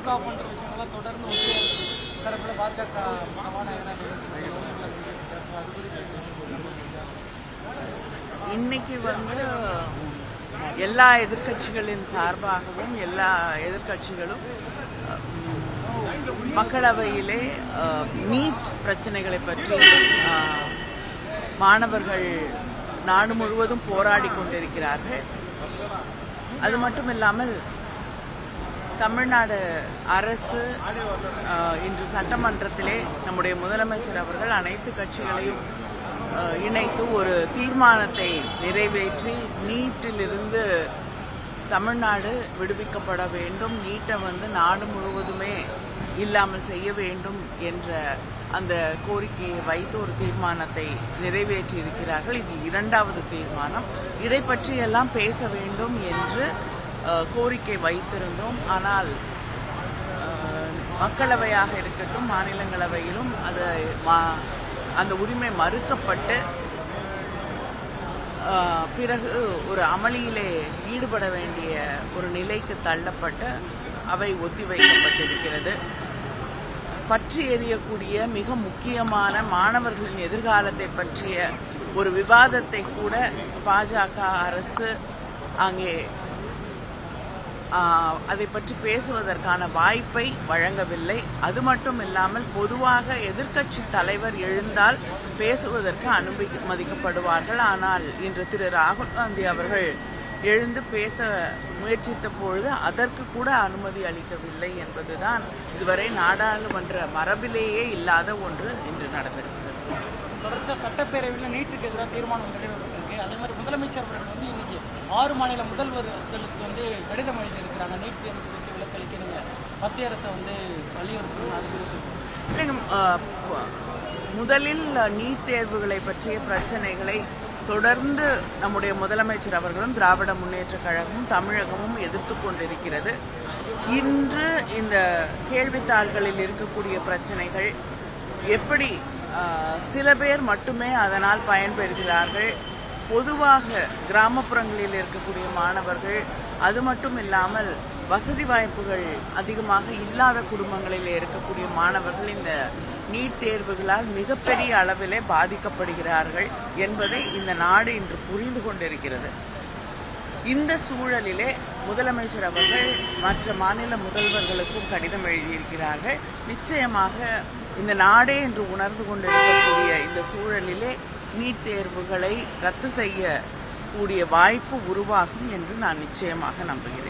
Speak of பண்ற விஷயங்கள்லாம் தொடர்ந்து ஒன்றிய தரப்புல பாஜக இன்னைக்கு எல்லா எதிர்க்கட்சிகளின் சார்பாகவும் எல்லா எதிர்க்கட்சிகளும் மக்களவையிலே நீட் பிரச்சனைகளை பற்றி மாணவர்கள் நாடு முழுவதும் போராடி கொண்டிருக்கிறார்கள். அது மட்டும் இல்லாமல் தமிழ்நாடு அரசு இன்று சட்டமன்றத்திலே நம்முடைய முதலமைச்சர் அவர்கள் அனைத்து கட்சிகளையும் இணைத்து ஒரு தீர்மானத்தை நிறைவேற்றி நீட்டிலிருந்து தமிழ்நாடு விடுவிக்கப்பட வேண்டும், நீட்டை நாடு முழுவதுமே இல்லாமல் செய்ய வேண்டும் என்ற அந்த கோரிக்கையை வைத்து ஒரு தீர்மானத்தை நிறைவேற்றி இருக்கிறார்கள். இது இரண்டாவது தீர்மானம். இதை பற்றியெல்லாம் பேச வேண்டும் என்று கோரிக்கை வைத்திருந்தோம். ஆனால் மக்களவையாக இருக்கட்டும் மாநிலங்களவையிலும் அந்த உரிமை மறுக்கப்பட்டு பிறகு ஒரு அமளியிலே ஈடுபட வேண்டிய ஒரு நிலைக்கு தள்ளப்பட்டு அவை ஒத்திவைக்கப்பட்டிருக்கிறது. பற்றி எறியக்கூடிய மிக முக்கியமான மாணவர்களின் எதிர்காலத்தை பற்றிய ஒரு விவாதத்தை கூட பாஜக அரசு அங்கே அதை பற்றி பேசுவதற்கான வாய்ப்பை வழங்கவில்லை. அது மட்டும் இல்லாமல் பொதுவாக எதிர்க்கட்சி தலைவர் எழுந்தால் பேசுவதற்கு அனுமதிக்கப்படுவார்கள். ஆனால் இன்று திரு ராகுல் காந்தி அவர்கள் எழுந்து பேச முயற்சித்த பொழுது அதற்கு கூட அனுமதி அளிக்கவில்லை என்பதுதான் இதுவரை நாடாளுமன்ற மரபிலேயே இல்லாத ஒன்று இன்று நடந்திருக்கிறது. தொடர்ச்சியாக சட்டப்பேரவையில் நீட்டுக்கு எதிராக தீர்மானம் நிறைவேற்றிருக்கு. அதே மாதிரி முதலமைச்சர் அவர்கள் இன்னைக்கு 6 மாநில முதல்வர்களுக்கு கடிதம் எழுதியிருக்கிறாங்க. நீட் தேர்வு குறித்து விலக்களிக்க மத்திய அரசை வலியுறுத்தணும். முதலில் நீட் தேர்வுகளை பற்றிய பிரச்சனைகளை தொடர்ந்து நம்முடைய முதலமைச்சர் அவர்களும் திராவிட முன்னேற்ற கழகமும் தமிழகமும் எதிர்த்து கொண்டிருக்கிறது. இன்று இந்த கேள்வித்தாள்களில் இருக்கக்கூடிய பிரச்சனைகள் எப்படி சில பேர் மட்டுமே அதனால் பயன்பெறுகிறார்கள், பொதுவாக கிராமப்புறங்களில் இருக்கக்கூடிய மாணவர்கள், அது மட்டும் இல்லாமல் வசதி வாய்ப்புகள் அதிகமாக இல்லாத குடும்பங்களில் இருக்கக்கூடிய மாணவர்கள் இந்த நீட் தேர்வுகளால் மிகப்பெரிய அளவிலே பாதிக்கப்படுகிறார்கள் என்பதை இந்த நாடு இன்று புரிந்து கொண்டிருக்கிறது. இந்த சூழலிலே முதலமைச்சர் அவர்கள் மற்ற மாநில முதல்வர்களுக்கும் கடிதம் எழுதியிருக்கிறார்கள். நிச்சயமாக இந்த நாடே என்று உணர்ந்து கொண்டிருக்கக்கூடிய இந்த சூழலிலே நீட் தேர்வுகளை ரத்து செய்யக்கூடிய வாய்ப்பு உருவாகும் என்று நான் நிச்சயமாக நம்புகிறேன்.